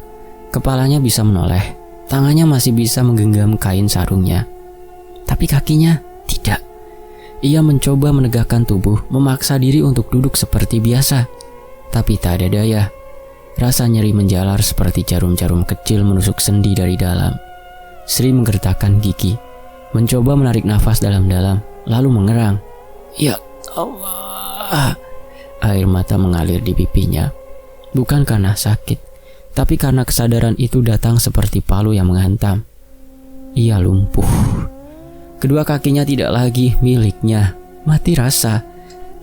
Kepalanya bisa menoleh, tangannya masih bisa menggenggam kain sarungnya, tapi kakinya tidak. Ia mencoba menegakkan tubuh, memaksa diri untuk duduk seperti biasa, tapi tak ada daya. Rasa nyeri menjalar seperti jarum-jarum kecil menusuk sendi dari dalam. Sri menggertakkan gigi, mencoba menarik nafas dalam-dalam, lalu mengerang. "Ya Allah!" Air mata mengalir di pipinya. Bukan karena sakit, tapi karena kesadaran itu datang seperti palu yang menghantam. Ia lumpuh. Kedua kakinya tidak lagi miliknya, mati rasa,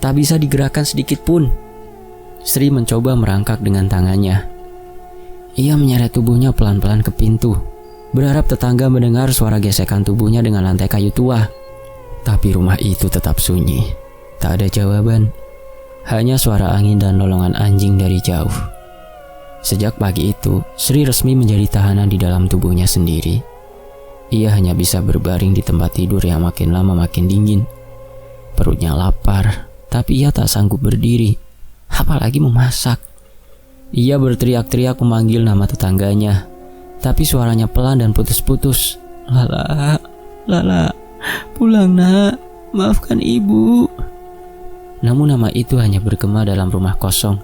tak bisa digerakkan sedikit pun. Sri mencoba merangkak dengan tangannya. Ia menyeret tubuhnya pelan-pelan ke pintu, berharap tetangga mendengar suara gesekan tubuhnya dengan lantai kayu tua. Tapi rumah itu tetap sunyi. Tak ada jawaban, hanya suara angin dan lolongan anjing dari jauh. Sejak pagi itu, Sri resmi menjadi tahanan di dalam tubuhnya sendiri. Ia hanya bisa berbaring di tempat tidur yang makin lama makin dingin. Perutnya lapar, tapi ia tak sanggup berdiri, apalagi memasak. Ia berteriak-teriak memanggil nama tetangganya, tapi suaranya pelan dan putus-putus. "Lala, Lala, pulang nak, maafkan ibu." Namun nama itu hanya bergema dalam rumah kosong,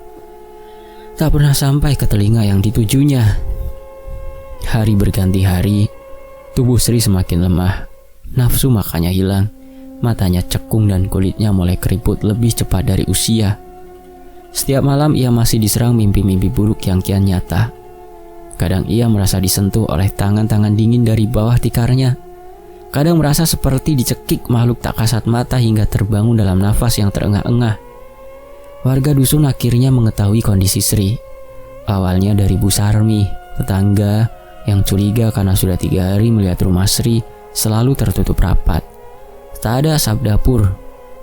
tak pernah sampai ke telinga yang ditujunya. Hari berganti hari, tubuh Sri semakin lemah, nafsu makannya hilang, matanya cekung dan kulitnya mulai keriput lebih cepat dari usia. Setiap malam ia masih diserang mimpi-mimpi buruk yang kian nyata. Kadang ia merasa disentuh oleh tangan-tangan dingin dari bawah tikarnya. Kadang merasa seperti dicekik makhluk tak kasat mata hingga terbangun dalam nafas yang terengah-engah. Warga dusun akhirnya mengetahui kondisi Sri. Awalnya dari Bu Sarmi, tetangga yang curiga karena sudah 3 hari melihat rumah Sri selalu tertutup rapat. Tak ada asap dapur,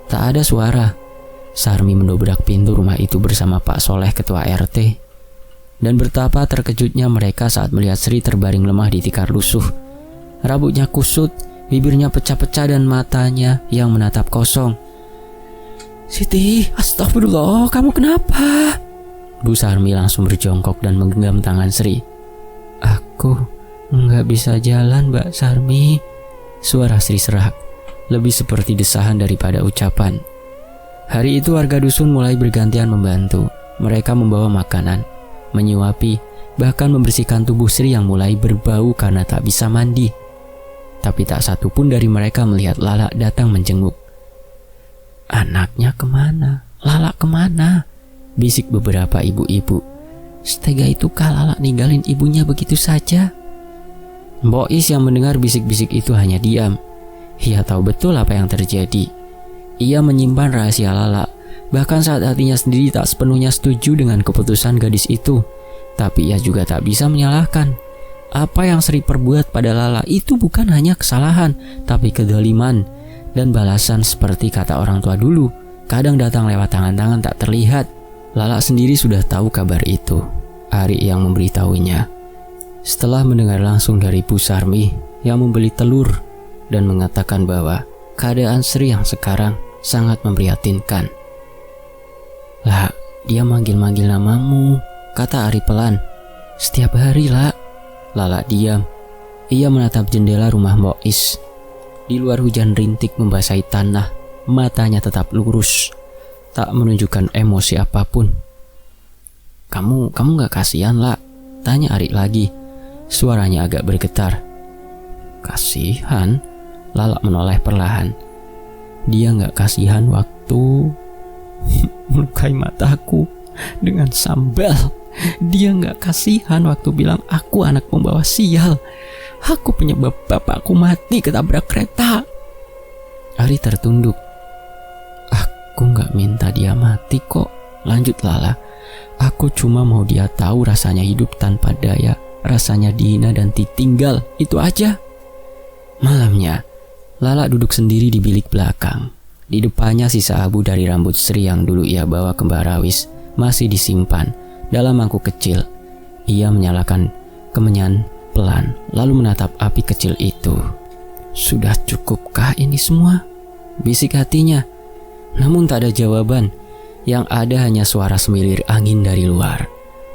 tak ada suara. Sarmi mendobrak pintu rumah itu bersama Pak Soleh ketua RT. Dan betapa terkejutnya mereka saat melihat Sri terbaring lemah di tikar lusuh. Rambutnya kusut, bibirnya pecah-pecah dan matanya yang menatap kosong. "Siti, astagfirullah, kamu kenapa?" Bu Sarmi langsung berjongkok dan menggenggam tangan Sri. "Aku nggak bisa jalan, Mbak Sarmi." Suara Sri serak, lebih seperti desahan daripada ucapan. Hari itu warga dusun mulai bergantian membantu. Mereka membawa makanan, menyuapi, bahkan membersihkan tubuh Sri yang mulai berbau karena tak bisa mandi. Tapi tak satu pun dari mereka melihat Lala datang menjenguk. "Anaknya kemana? Lala kemana?" bisik beberapa ibu-ibu. "Setega itukah Lala ninggalin ibunya begitu saja?" Mbok Is yang mendengar bisik-bisik itu hanya diam. Ia tahu betul apa yang terjadi. Ia menyimpan rahasia Lala, bahkan saat hatinya sendiri tak sepenuhnya setuju dengan keputusan gadis itu. Tapi ia juga tak bisa menyalahkan. Apa yang Sri perbuat pada Lala itu bukan hanya kesalahan, tapi kedoliman dan balasan seperti kata orang tua dulu. Kadang datang lewat tangan-tangan tak terlihat. Lala sendiri sudah tahu kabar itu. Ari yang memberitahunya. Setelah mendengar langsung dari Bu Sarmi yang membeli telur dan mengatakan bahwa keadaan Sri yang sekarang sangat memprihatinkan. "Lah, dia manggil-manggil namamu," kata Ari pelan. "Setiap hari, lah." Lala diam. Ia menatap jendela rumah Mbok Is. Di luar hujan rintik membasahi tanah, matanya tetap lurus, tak menunjukkan emosi apapun. Kamu gak kasihan, lah?" tanya Ari lagi. Suaranya agak bergetar. "Kasihan?" Lala menoleh perlahan. "Dia gak kasihan waktu melukai mataku dengan sambal. Dia gak kasihan waktu bilang aku anak pembawa sial. Aku penyebab bapakku mati ketabrak kereta." Ari tertunduk. "Aku gak minta dia mati kok," lanjut Lala. "Aku cuma mau dia tahu rasanya hidup tanpa daya, rasanya dihina dan ditinggal, itu aja." Malamnya, Lala duduk sendiri di bilik belakang. Di depannya sisa abu dari rambut Sri yang dulu ia bawa ke Mbak Rawis masih disimpan dalam mangkuk kecil. Ia menyalakan kemenyan pelan, lalu menatap api kecil itu. "Sudah cukupkah ini semua?" bisik hatinya. Namun tak ada jawaban. Yang ada hanya suara semilir angin dari luar,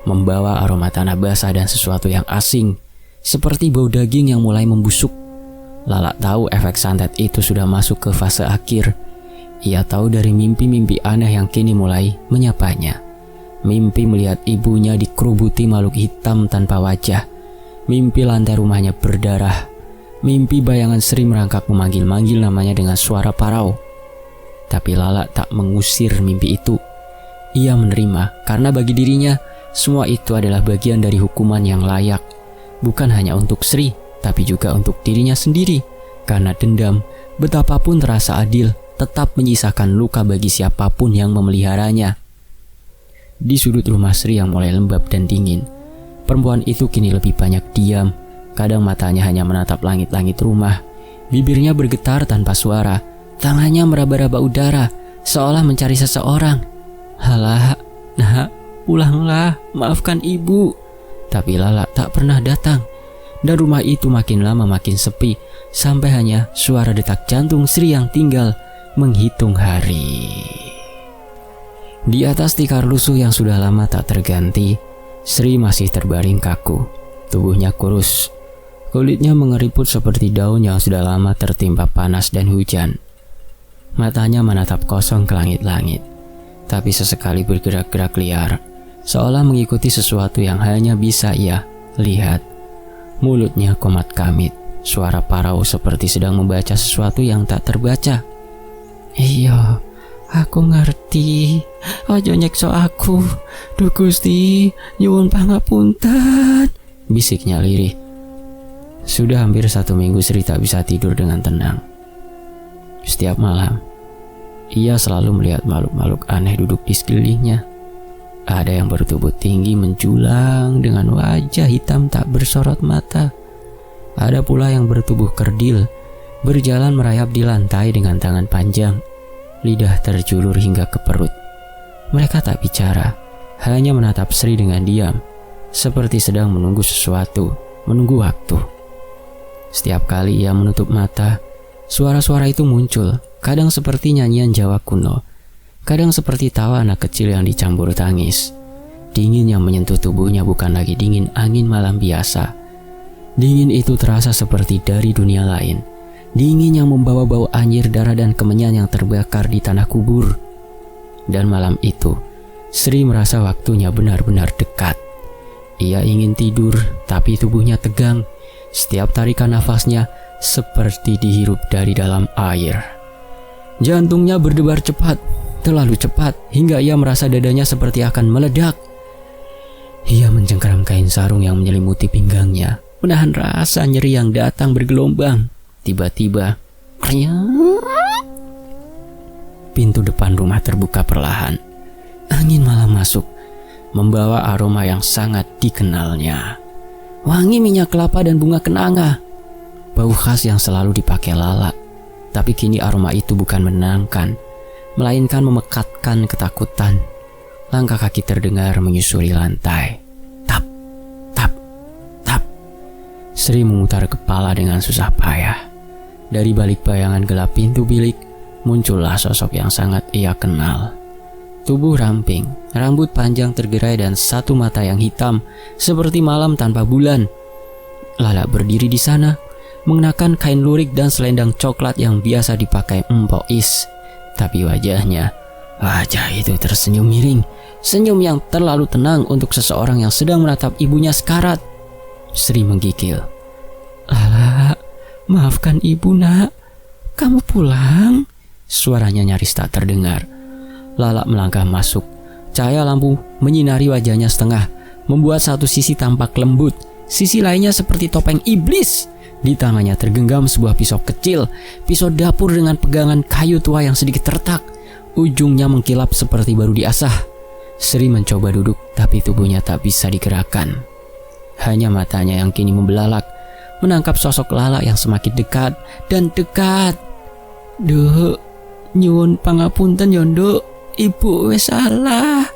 membawa aroma tanah basah dan sesuatu yang asing, seperti bau daging yang mulai membusuk. Lala tahu efek santet itu sudah masuk ke fase akhir. Ia tahu dari mimpi-mimpi aneh yang kini mulai menyapanya. Mimpi melihat ibunya dikerubuti makhluk hitam tanpa wajah. Mimpi lantai rumahnya berdarah. Mimpi bayangan Sri merangkak memanggil-manggil namanya dengan suara parau. Tapi Lala tak mengusir mimpi itu. Ia menerima karena bagi dirinya semua itu adalah bagian dari hukuman yang layak. Bukan hanya untuk Sri, tapi juga untuk dirinya sendiri. Karena dendam, betapapun terasa adil, tetap menyisakan luka bagi siapapun yang memeliharanya. Di sudut rumah Sri yang mulai lembab dan dingin, perempuan itu kini lebih banyak diam. Kadang matanya hanya menatap langit-langit rumah. Bibirnya bergetar tanpa suara. Tangannya meraba-raba udara, seolah mencari seseorang. "Halah, nak, pulanglah, maafkan ibu." Tapi Lala tak pernah datang. Dan rumah itu makin lama makin sepi, sampai hanya suara detak jantung Sri yang tinggal menghitung hari. Di atas tikar lusuh yang sudah lama tak terganti, Sri masih terbaring kaku. Tubuhnya kurus. Kulitnya mengeriput seperti daun yang sudah lama tertimpa panas dan hujan. Matanya menatap kosong ke langit-langit, tapi sesekali bergerak-gerak liar, seolah mengikuti sesuatu yang hanya bisa ia lihat. Mulutnya komat kamit, suara parau seperti sedang membaca sesuatu yang tak terbaca. "Iya, aku ngerti. Ojo nyekso aku. Duh Gusti, nyuwun pangapunten," bisiknya lirih. Sudah hampir 1 minggu Sri tak bisa tidur dengan tenang. Setiap malam, ia selalu melihat makhluk-makhluk aneh duduk di sekelilingnya. Ada yang bertubuh tinggi menjulang dengan wajah hitam tak bersorot mata. Ada pula yang bertubuh kerdil, berjalan merayap di lantai dengan tangan panjang, lidah terjulur hingga ke perut. Mereka tak bicara, hanya menatap Sri dengan diam, seperti sedang menunggu sesuatu, menunggu waktu. Setiap kali ia menutup mata, suara-suara itu muncul, kadang seperti nyanyian Jawa kuno, kadang seperti tawa anak kecil yang dicampur tangis. Dingin yang menyentuh tubuhnya bukan lagi dingin angin malam biasa. Dingin itu terasa seperti dari dunia lain. Dingin yang membawa bau anjir darah dan kemenyan yang terbakar di tanah kubur. Dan malam itu, Sri merasa waktunya benar-benar dekat. Ia ingin tidur, tapi tubuhnya tegang. Setiap tarikan nafasnya seperti dihirup dari dalam air. Jantungnya berdebar cepat, terlalu cepat, hingga ia merasa dadanya seperti akan meledak. Ia mencengkeram kain sarung yang menyelimuti pinggangnya, menahan rasa nyeri yang datang bergelombang. Tiba-tiba, pintu depan rumah terbuka perlahan. Angin malam masuk, membawa aroma yang sangat dikenalnya. Wangi minyak kelapa dan bunga kenanga. Bau khas yang selalu dipakai Lala. Tapi kini aroma itu bukan menenangkan, melainkan memekatkan ketakutan. Langkah kaki terdengar menyusuri lantai. Tap, tap, tap. Sri memutar kepala dengan susah payah. Dari balik bayangan gelap pintu bilik, muncullah sosok yang sangat ia kenal. Tubuh ramping, rambut panjang tergerai dan satu mata yang hitam seperti malam tanpa bulan. Lala berdiri di sana, mengenakan kain lurik dan selendang coklat yang biasa dipakai Mpok Is. Tapi wajah itu tersenyum miring, senyum yang terlalu tenang untuk seseorang yang sedang menatap ibunya sekarat. Sri menggigil. Lala, maafkan ibu nak, kamu pulang? Suaranya nyaris tak terdengar. Lala melangkah masuk. Cahaya lampu menyinari wajahnya setengah, membuat satu sisi tampak lembut, sisi lainnya seperti topeng iblis. Di tangannya tergenggam sebuah pisau kecil, pisau dapur dengan pegangan kayu tua yang sedikit retak. Ujungnya mengkilap seperti baru diasah. Sri mencoba duduk, tapi tubuhnya tak bisa digerakkan. Hanya matanya yang kini membelalak, menangkap sosok Lala yang semakin dekat dan dekat. Duk, nyuwun pangapunten Yondo. Ibu wes salah.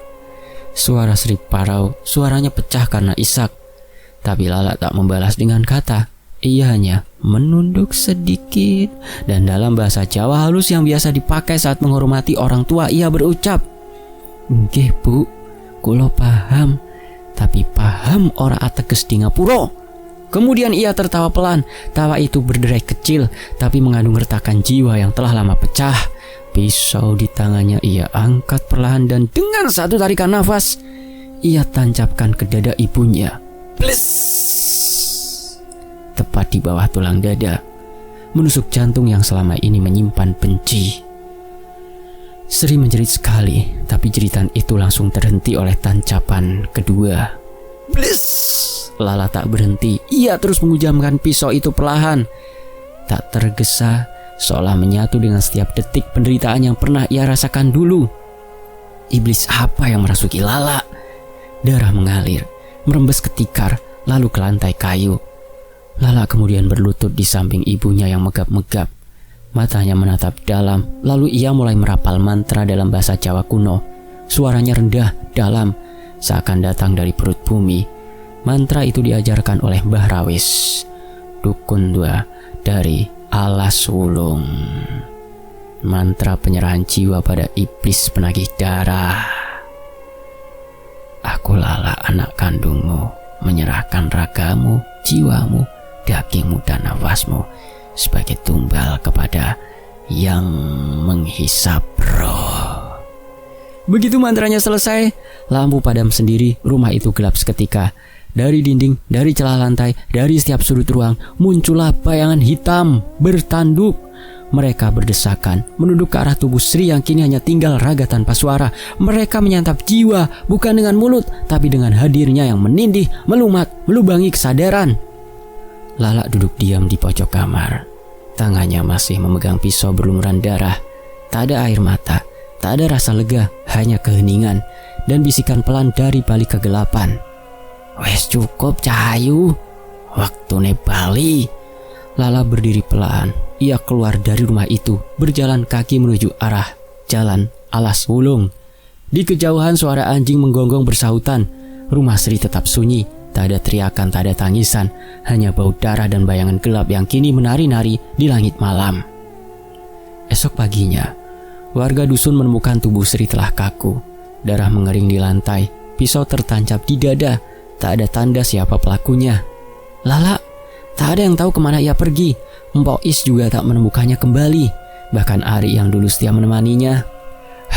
Suara Sri parau, suaranya pecah karena isak. Tapi Lala tak membalas dengan kata. Ia hanya menunduk sedikit, dan dalam bahasa Jawa halus yang biasa dipakai saat menghormati orang tua, ia berucap, "Nggih Bu, kula paham, tapi paham ora ateges di ngapura." Kemudian ia tertawa pelan. Tawa itu berderai kecil, tapi mengandung retakan jiwa yang telah lama pecah. Pisau di tangannya ia angkat perlahan dan dengan satu tarikan nafas, ia tancapkan ke dada ibunya. Plis! Tepat di bawah tulang dada, menusuk jantung yang selama ini menyimpan benci. Sri menjerit sekali, tapi jeritan itu langsung terhenti oleh tancapan kedua. Plis! Lala tak berhenti. Ia terus menghujamkan pisau itu perlahan, tak tergesa, seolah menyatu dengan setiap detik penderitaan yang pernah ia rasakan dulu. Iblis apa yang merasuki Lala? Darah mengalir, merembes ke tikar, lalu ke lantai kayu. Lala kemudian berlutut di samping ibunya yang megap-megap. Matanya menatap dalam, lalu ia mulai merapal mantra dalam bahasa Jawa kuno. Suaranya rendah, dalam, seakan datang dari perut bumi. Mantra itu diajarkan oleh Mbah Rawis, dukun tua dari Alas Wulung. Mantra penyerahan jiwa pada iblis penagih darah. Aku Lala, anak kandungmu, menyerahkan ragamu, jiwamu, dagingmu dan nafasmu sebagai tumbal kepada yang menghisap roh. Begitu mantranya selesai, lampu padam sendiri, rumah itu gelap seketika. Dari dinding, dari celah lantai, dari setiap sudut ruang, muncullah bayangan hitam bertanduk. Mereka berdesakan, menunduk ke arah tubuh Sri yang kini hanya tinggal raga tanpa suara. Mereka menyantap jiwa, bukan dengan mulut, tapi dengan hadirnya yang menindih, melumat, melubangi kesadaran. Lala duduk diam di pojok kamar. Tangannya masih memegang pisau berlumuran darah. Tak ada air mata, tak ada rasa lega, hanya keheningan dan bisikan pelan dari balik kegelapan. "Wes cukup Cahayu, waktune bali." Lala berdiri pelan. Ia keluar dari rumah itu, berjalan kaki menuju arah jalan Alas Wulung. Di kejauhan suara anjing menggonggong bersahutan. Rumah Sri tetap sunyi, tak ada teriakan, tak ada tangisan, hanya bau darah dan bayangan gelap yang kini menari-nari di langit malam. Esok paginya, warga dusun menemukan tubuh Sri telah kaku. Darah mengering di lantai, pisau tertancap di dada, tak ada tanda siapa pelakunya. Lala, tak ada yang tahu kemana ia pergi. Mpok Is juga tak menemukannya kembali. Bahkan Ari yang dulu setia menemaninya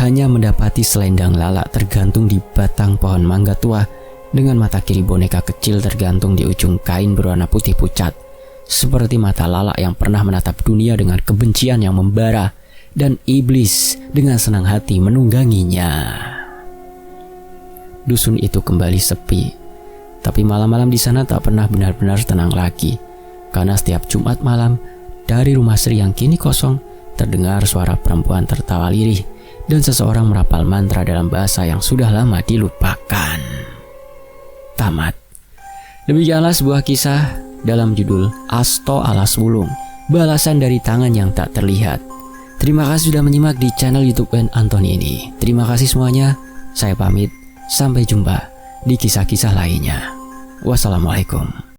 hanya mendapati selendang Lala tergantung di batang pohon mangga tua, dengan mata kiri boneka kecil tergantung di ujung kain berwarna putih pucat, seperti mata Lala yang pernah menatap dunia dengan kebencian yang membara, dan iblis dengan senang hati menungganginya. Dusun itu kembali sepi, tapi malam-malam di sana tak pernah benar-benar tenang lagi, karena setiap Jumat malam dari rumah Sri yang kini kosong terdengar suara perempuan tertawa lirih dan seseorang merapal mantra dalam bahasa yang sudah lama dilupakan. Tamat. Demikianlah sebuah kisah dalam judul Asto Alas Wulung, balasan dari tangan yang tak terlihat. Terima kasih sudah menyimak di channel YouTube Ben Antoni ini. Terima kasih semuanya. Saya pamit. Sampai jumpa di kisah-kisah lainnya. Wassalamualaikum.